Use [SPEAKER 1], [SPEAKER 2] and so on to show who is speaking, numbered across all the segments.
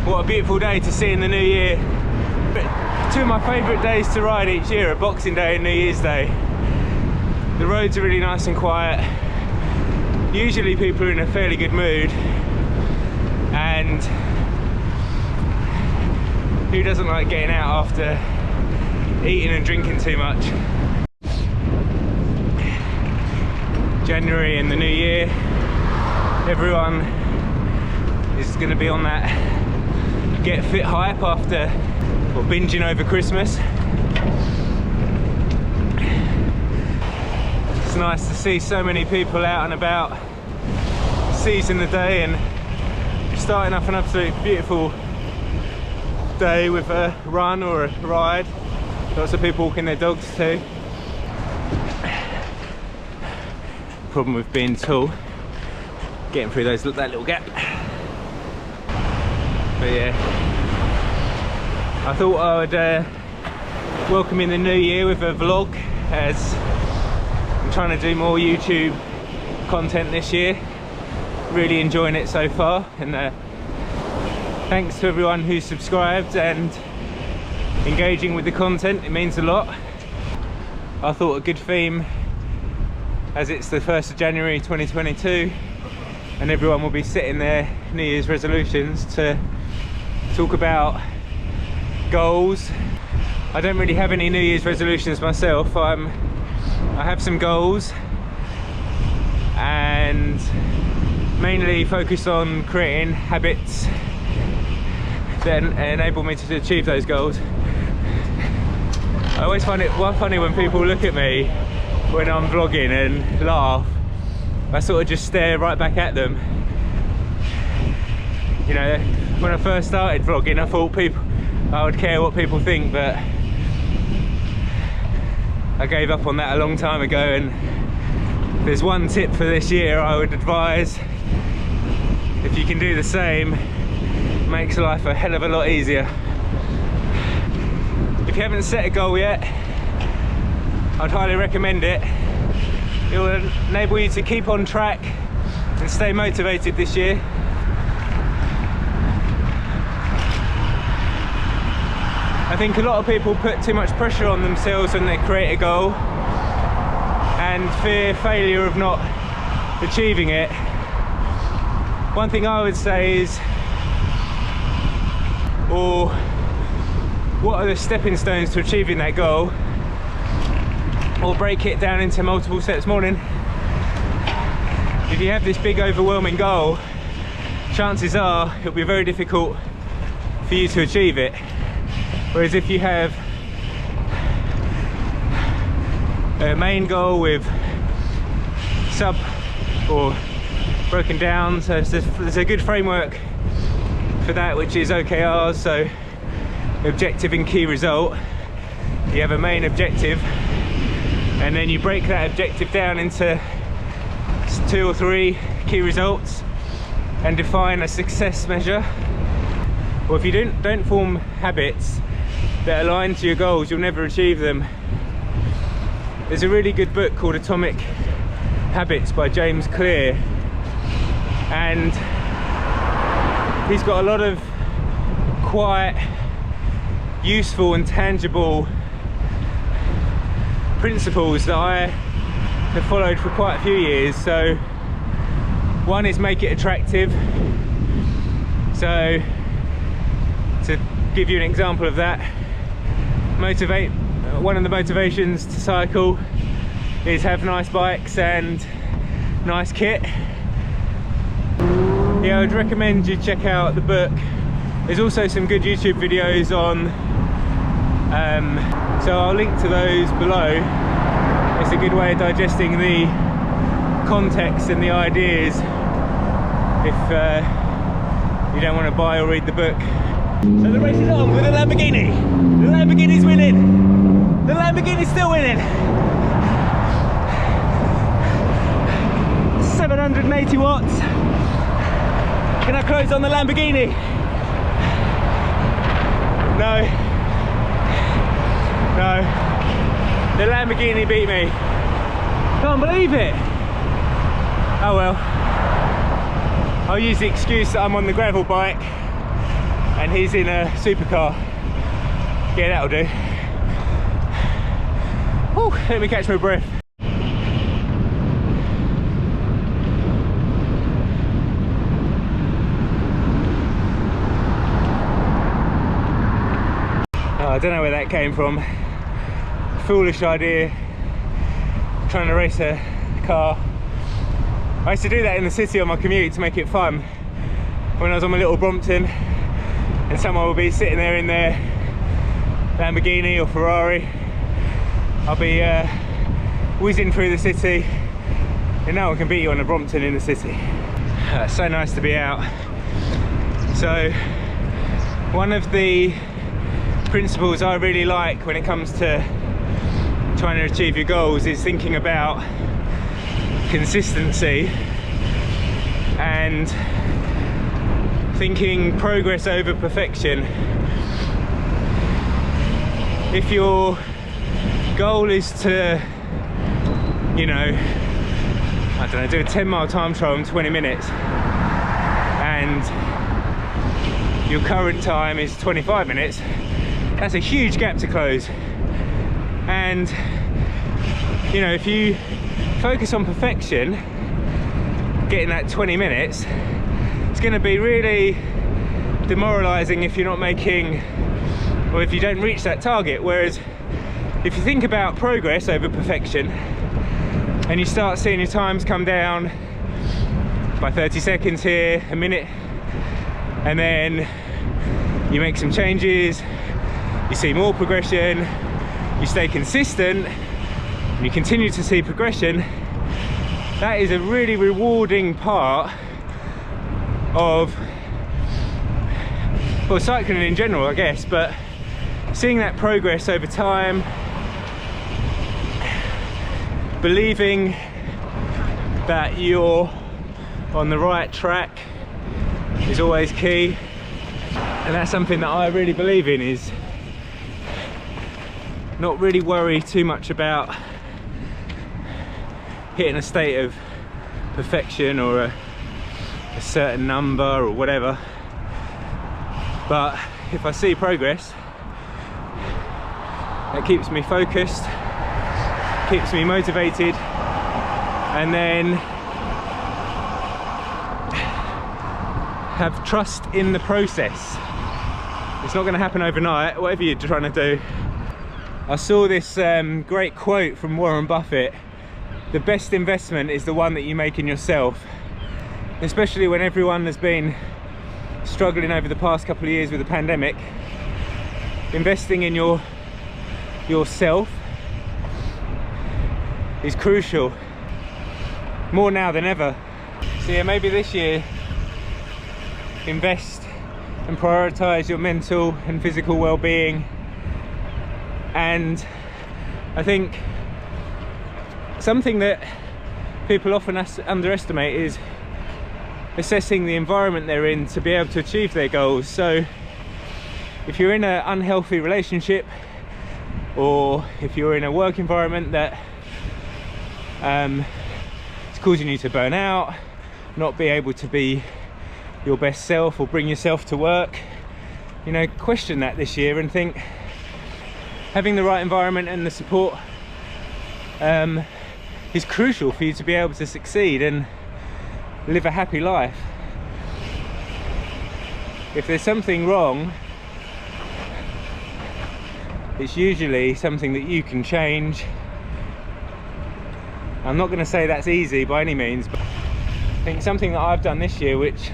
[SPEAKER 1] What a beautiful day to see in the new year. Two of my favourite days to ride each year are Boxing Day and New Year's Day. The roads are really nice and quiet. Usually people are in a fairly good mood, and who doesn't like getting out after eating and drinking too much? January and the new year, everyone is going to be on that get fit hype after binging over Christmas. It's nice to see so many people out and about, seizing the day and starting off an absolute beautiful day with a run or a ride. Lots of people walking their dogs too. Problem with being tall, getting through that little gap. But yeah, I thought I would welcome in the new year with a vlog, as I'm trying to do more YouTube content this year. Really enjoying it so far, and thanks to everyone who's subscribed and engaging with the content. It means a lot. I thought a good theme, as it's the 1st of January 2022 and everyone will be setting their New Year's resolutions, to talk about goals. I don't really have any New Year's resolutions myself. I have some goals and mainly focus on creating habits that enable me to achieve those goals. I always find it funny when people look at me when I'm vlogging and laugh. I sort of just stare right back at them. You know, when I first started vlogging, I thought I would care what people think, but I gave up on that a long time ago. And if there's one tip for this year, I would advise, if you can do the same, it makes life a hell of a lot easier. If you haven't set a goal yet, I'd highly recommend it. It will enable you to keep on track and stay motivated this year. I think a lot of people put too much pressure on themselves when they create a goal and fear failure of not achieving it. One thing I would say is, or what are the stepping stones to achieving that goal? Or break it down into multiple steps. Morning. If you have this big overwhelming goal, chances are it'll be very difficult for you to achieve it. Whereas if you have a main goal with sub or broken down, so there's a good framework for that, which is OKRs, so objective and key result. You have a main objective, and then you break that objective down into 2 or 3 key results and define a success measure. Well, if you don't form habits that align to your goals, you'll never achieve them. There's a really good book called Atomic Habits by James Clear, and he's got a lot of quite useful and tangible principles that I have followed for quite a few years. So one is make it attractive. So to give you an example of that, one of the motivations to cycle is have nice bikes and nice kit. Yeah, I would recommend you check out the book. There's also some good YouTube videos on, so I'll link to those below. It's a good way of digesting the context and the ideas if you don't want to buy or read the book. So the race is on with the Lamborghini. The Lamborghini's winning. The Lamborghini's still winning. 780 watts. Can I close on the Lamborghini? No. No. The Lamborghini beat me. Can't believe it. Oh well. I'll use the excuse that I'm on the gravel bike and he's in a supercar. Yeah, that'll do. Whew, let me catch my breath. I don't know where that came from. Foolish idea, trying to race a car. I used to do that in the city on my commute to make it fun. When I was on my little Brompton and someone would be sitting there in their Lamborghini or Ferrari, I'll be whizzing through the city and no one can beat you on a Brompton in the city. It's so nice to be out. So one of the principles I really like when it comes to trying to achieve your goals is thinking about consistency and thinking progress over perfection. If your goal is to, you know, I don't know, do a 10-mile time trial in 20 minutes and your current time is 25 minutes, that's a huge gap to close. And you know, if you focus on perfection, getting that 20 minutes, it's going to be really demoralizing if you're not making, or if you don't reach that target. Whereas if you think about progress over perfection and you start seeing your times come down by 30 seconds here, a minute, and then you make some changes, you see more progression, you stay consistent, and you continue to see progression, that is a really rewarding part of, well, cycling in general, I guess, but seeing that progress over time, believing that you're on the right track is always key. And that's something that I really believe in, is not really worry too much about hitting a state of perfection or a certain number or whatever. But if I see progress, that keeps me focused, keeps me motivated, and then have trust in the process. It's not going to happen overnight, whatever you're trying to do. I saw this great quote from Warren Buffett: the best investment is the one that you make in yourself. Especially when everyone has been struggling over the past couple of years with the pandemic, investing in yourself is crucial, more now than ever. So yeah, maybe this year invest and prioritize your mental and physical well-being. And I think something that people often underestimate is assessing the environment they're in to be able to achieve their goals. So if you're in an unhealthy relationship, or if you're in a work environment that is causing you to burn out, not be able to be your best self or bring yourself to work, you know, question that this year and think having the right environment and the support is crucial for you to be able to succeed and live a happy life. If there's something wrong, it's usually something that you can change. I'm not going to say that's easy by any means, but I think something that I've done this year, which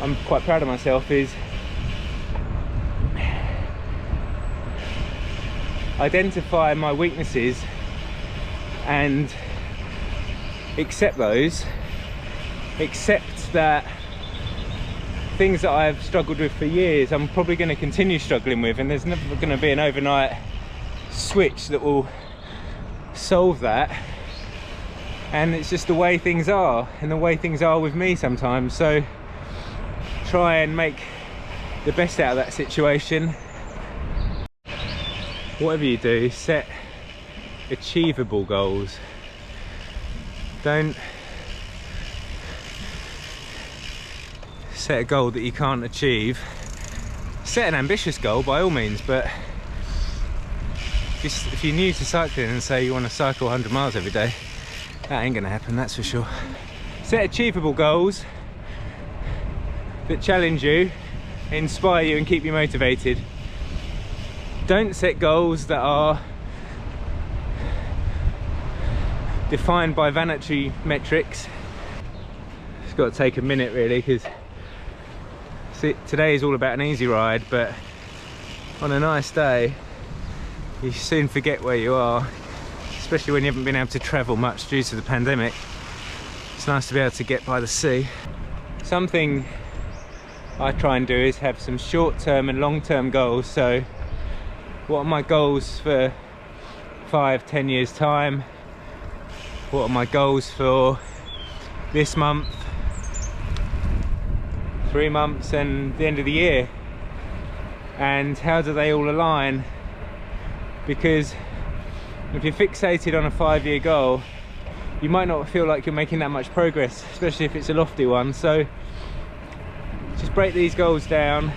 [SPEAKER 1] I'm quite proud of myself, is identify my weaknesses and accept those. Accept that things that I've struggled with for years, I'm probably going to continue struggling with, and there's never going to be an overnight switch that will solve that. And it's just the way things are, and the way things are with me sometimes. So try and make the best out of that situation. Whatever you do, set achievable goals. Don't set a goal that you can't achieve set an ambitious goal by all means, but if you're new to cycling and say you want to cycle 100 miles every day, that ain't gonna happen, that's for sure. Set achievable goals that challenge you, inspire you and keep you motivated. Don't set goals that are defined by vanity metrics. It's got to take a minute really, because today is all about an easy ride, but on a nice day you soon forget where you are, especially when you haven't been able to travel much due to the pandemic. It's nice to be able to get by the sea. Something I try and do is have some short-term and long-term goals. So what are my goals for 5-10 years time? What are my goals for this month, 3 months and the end of the year? And how do they all align? Because if you're fixated on a 5-year goal, you might not feel like you're making that much progress, especially if it's a lofty one. So just break these goals down,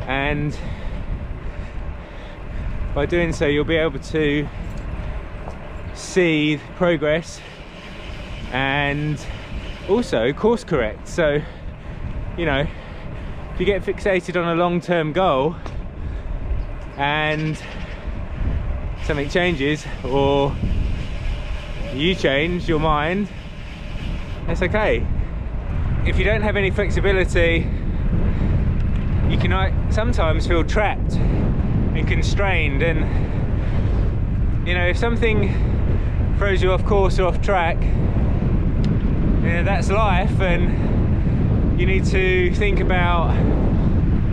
[SPEAKER 1] and by doing so you'll be able to see progress and also course correct. So, you know, if you get fixated on a long-term goal and something changes, or you change your mind, it's okay. If you don't have any flexibility, you can sometimes feel trapped and constrained, and you know, if something throws you off course or off track, you know, that's life, and you need to think about,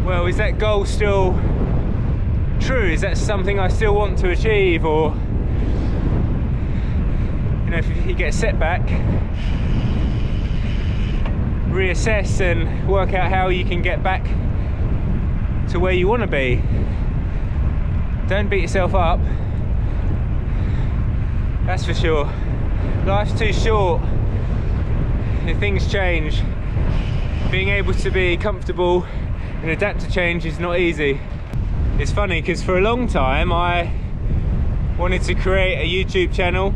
[SPEAKER 1] well, is that goal still true? Is that something I still want to achieve? Or, you know, if you get a setback, reassess and work out how you can get back to where you want to be. Don't beat yourself up, that's for sure. Life's too short, things change. Being able to be comfortable and adapt to change is not easy. It's funny because for a long time I wanted to create a YouTube channel.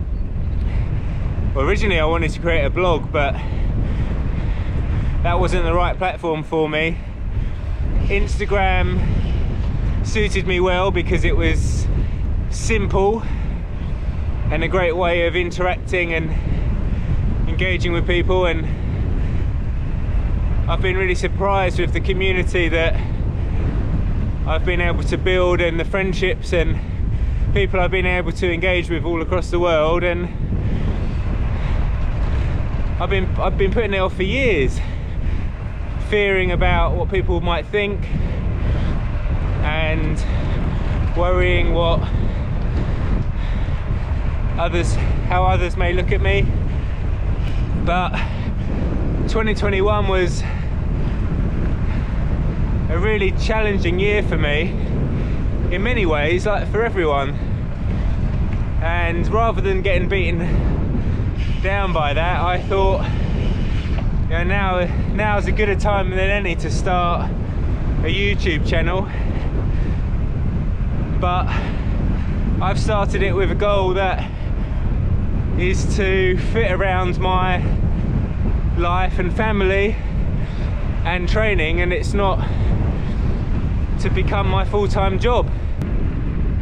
[SPEAKER 1] Well, originally I wanted to create a blog, but that wasn't the right platform for me. Instagram suited me well because it was simple and a great way of interacting and engaging with people, and I've been really surprised with the community that I've been able to build and the friendships and people I've been able to engage with all across the world. And I've been putting it off for years, fearing about what people might think and worrying how others may look at me. But 2021 was a really challenging year for me in many ways, like for everyone, and rather than getting beaten down by that, I thought, you know, now's as good a time than any to start a YouTube channel. But I've started it with a goal that is to fit around my life and family and training, and it's not to become my full-time job.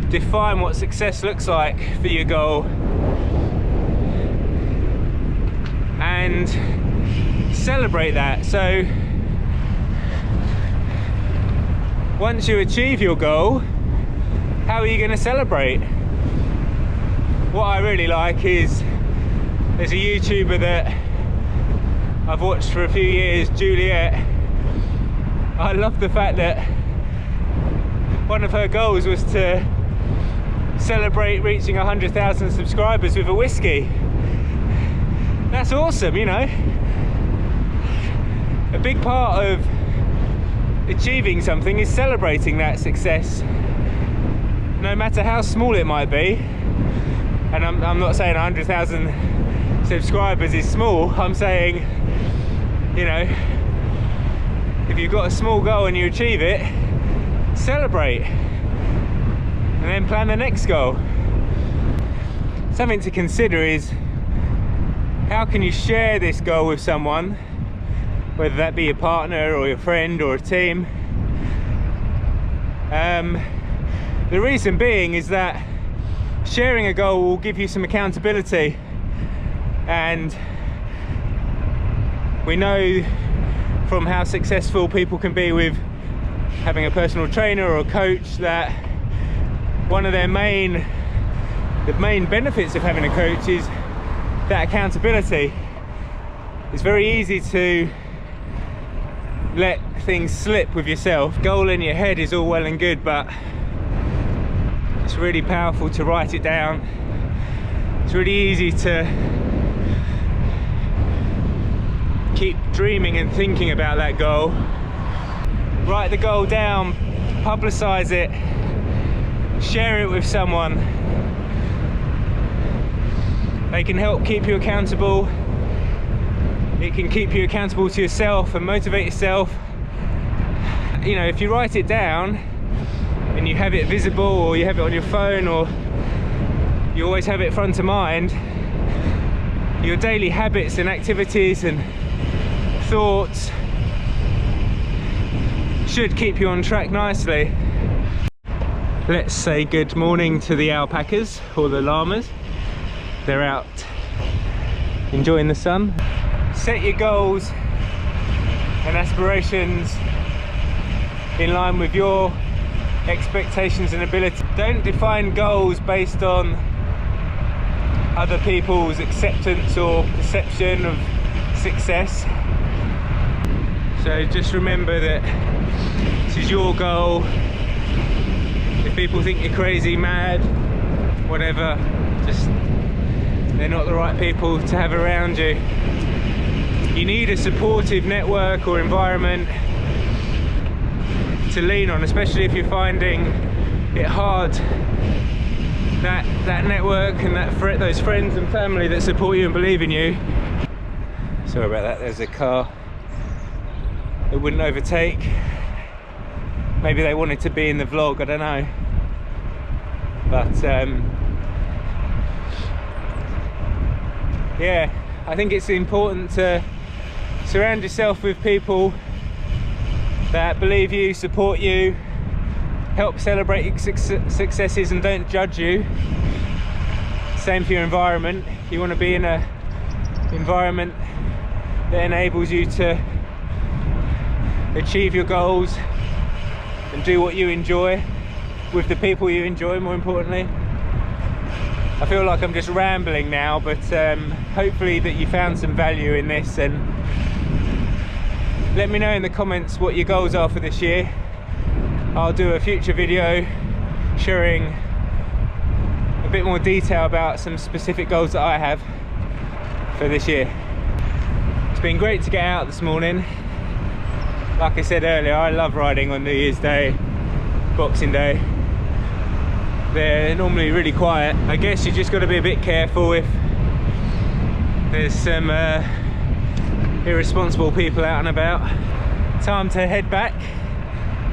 [SPEAKER 1] Define what success looks like for your goal and celebrate that. So once you achieve your goal, how are you going to celebrate? What I really like is, there's a YouTuber that I've watched for a few years, Juliet. I love the fact that one of her goals was to celebrate reaching 100,000 subscribers with a whiskey. That's awesome, you know. A big part of achieving something is celebrating that success, no matter how small it might be. And I'm not saying 100,000 subscribers is small. I'm saying, you know, if you've got a small goal and you achieve it, celebrate and then plan the next goal. Something to consider is, how can you share this goal with someone, whether that be your partner or your friend or a team? The reason being is that sharing a goal will give you some accountability, and we know from how successful people can be with having a personal trainer or a coach that one of the main benefits of having a coach is that accountability. It's very easy to let things slip with yourself. Goal in your head is all well and good, but it's really powerful to write it down. It's really easy to keep dreaming and thinking about that goal. Write the goal down, publicize it, share it with someone. They can help keep you accountable. It can keep you accountable to yourself and motivate yourself. You know, if you write it down and you have it visible, or you have it on your phone, or you always have it front of mind, your daily habits and activities and thoughts should keep you on track nicely. Let's say good morning to the alpacas, or the llamas. They're out enjoying the sun. Set your goals and aspirations in line with your expectations and ability. Don't define goals based on other people's acceptance or perception of success. So just remember that this is your goal. If people think you're crazy, mad, whatever, just they're not the right people to have around you. You need a supportive network or environment to lean on, especially if you're finding it hard. That network and those friends and family that support you and believe in you. Sorry about that, there's a car that wouldn't overtake. Maybe they wanted to be in the vlog, I don't know. But yeah, I think it's important to surround yourself with people that believe you, support you, help celebrate your successes and don't judge you. Same for your environment. You want to be in an environment that enables you to achieve your goals and do what you enjoy with the people you enjoy, more importantly. I feel like I'm just rambling now, but hopefully that you found some value in this, and let me know in the comments what your goals are for this year. I'll do a future video sharing a bit more detail about some specific goals that I have for this year. It's been great to get out this morning. Like I said earlier, I love riding on New Year's Day, Boxing Day. They're normally really quiet. I guess you just got to be a bit careful if there's some irresponsible people out and about. Time to head back,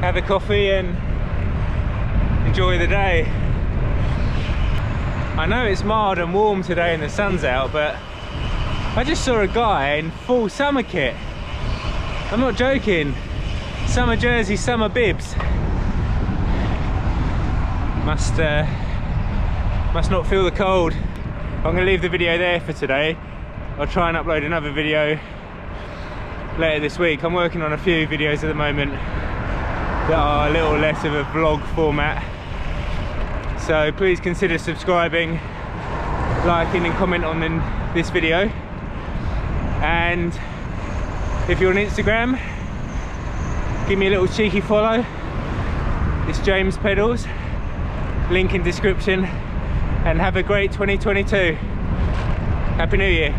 [SPEAKER 1] have a coffee and enjoy the day. I know it's mild and warm today and the sun's out, but I just saw a guy in full summer kit. I'm not joking. Summer jersey, summer bibs. Must not feel the cold. I'm going to leave the video there for today. I'll try and upload another video later this week. I'm working on a few videos at the moment that are a little less of a vlog format. So please consider subscribing, liking and comment on this video. And if you're on Instagram, give me a little cheeky follow. It's James Pedals. Link in description, and have a great 2022. Happy New Year.